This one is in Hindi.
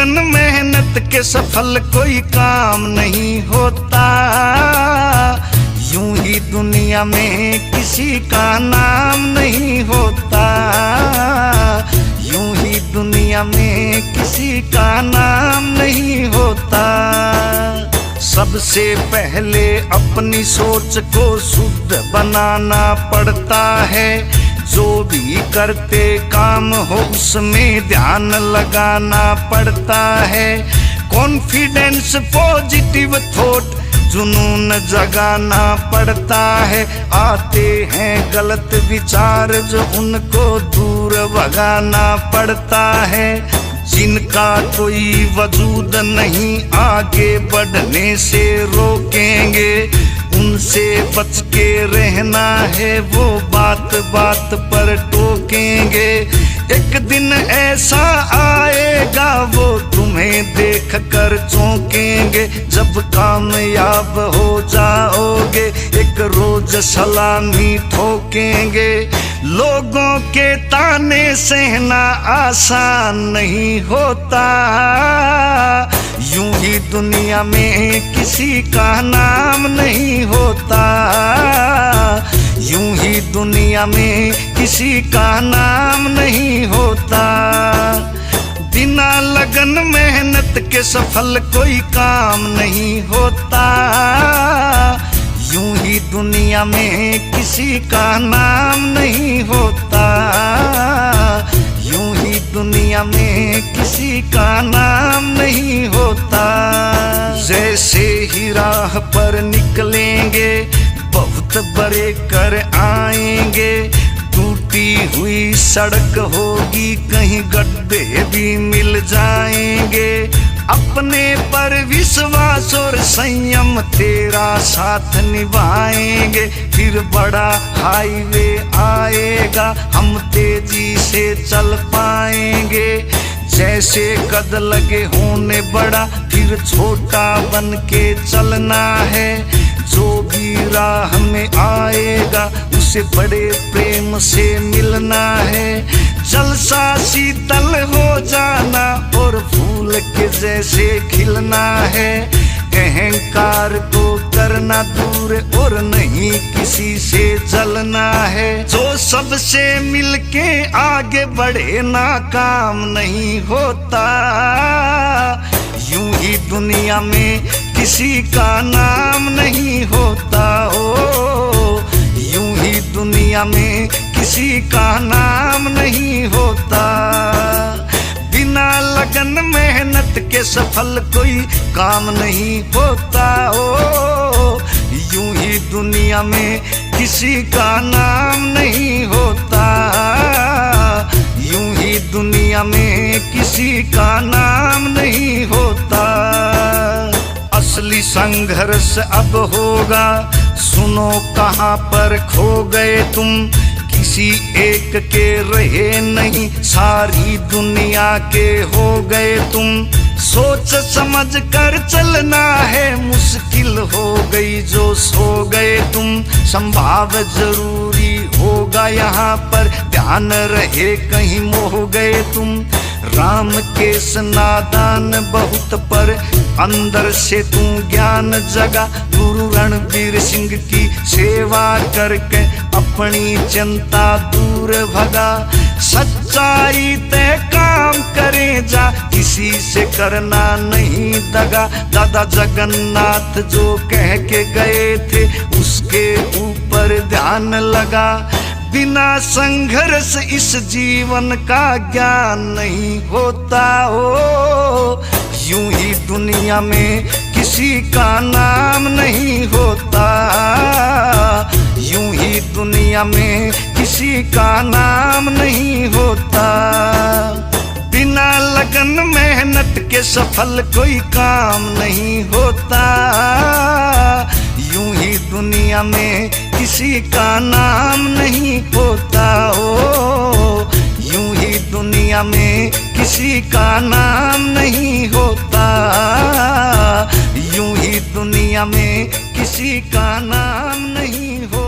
लगन मेहनत के सफल कोई काम नहीं होता। यूं ही दुनिया में किसी का नाम नहीं होता। यूं ही दुनिया में किसी का नाम नहीं होता। सबसे पहले अपनी सोच को शुद्ध बनाना पड़ता है। जो भी करते काम हो उसमें ध्यान लगाना पड़ता है। कॉन्फिडेंस, पॉजिटिव थॉट, जुनून जगाना पड़ता है। आते हैं गलत विचार जो उनको दूर भगाना पड़ता है। जिनका कोई वजूद नहीं आगे बढ़ने से रोकेंगे, उनसे बच के रहना है, वो बात बात पर टोकेंगे। एक दिन ऐसा आएगा वो तुम्हें देख कर चौंकेंगे। जब कामयाब हो जाओगे एक रोज सलामी ठोकेंगे। लोगों के ताने सहना आसान नहीं होता। यूं ही दुनिया में किसी का नाम नहीं होता। यूं ही दुनिया में किसी का नाम नहीं होता। बिना लगन मेहनत के सफल कोई काम नहीं होता। यूं ही दुनिया में किसी का नाम नहीं होता। यूं ही दुनिया में किसी का नाम नहीं होता। जैसे ही राह पर निकलेंगे बहुत बड़े कर आएंगे। टूटी हुई सड़क होगी, कहीं गड्ढे भी मिल जाएंगे। अपने पर विश्वास और संयम तेरा साथ निभाएंगे। फिर बड़ा हाईवे आएगा, हम तेजी से चल पाएंगे। जैसे कद लगे होने बड़ा, फिर छोटा बन के चलना है। जो भी राह में आएगा उसे बड़े प्रेम से मिलना है। जलसा शीतल हो जाना और फूल के जैसे खिलना है। अहंकार को करना दूर और नहीं किसी से जलना है। जो सबसे मिलके आगे बढ़े नाकाम नहीं होता। यूं ही दुनिया में किसी का नाम नहीं होता। ओ यूं ही दुनिया में किसी का नाम नहीं होता। बिना लगन मेहनत के सफल कोई काम नहीं होता। ओ यूं ही दुनिया में किसी का नाम नहीं होता। यूं ही दुनिया में किसी का नाम नहीं होता। असली संघर्ष अब होगा, सुनो कहाँ पर खो गए तुम। किसी एक के रहे नहीं, सारी दुनिया के हो गए तुम। सोच समझ कर चलना है, मुश्किल हो गई जो सो गए तुम। संभाव जरूरी होगा यहाँ पर, ध्यान रहे कहीं मोह गए तुम। राम के नादान बहुत पर अंदर से तू ज्ञान जगा। गुरु रणबीर सिंह की सेवा करके अपनी चिंता दूर भगा। सच्चाई ते काम करे जा, किसी से करना नहीं दगा। दादा जगन्नाथ जो कह के गए थे उसके ऊपर ध्यान लगा। बिना संघर्ष इस जीवन का ज्ञान नहीं होता। हो यूं ही दुनिया में किसी का नाम नहीं होता। यूं ही दुनिया में किसी का नाम नहीं होता। बिना लगन मेहनत के सफल कोई काम नहीं होता। यूं ही दुनिया में किसी का नाम नहीं होता। ओ यूं ही दुनिया में किसी का नाम नहीं होता। यूं ही दुनिया में किसी का नाम नहीं होता।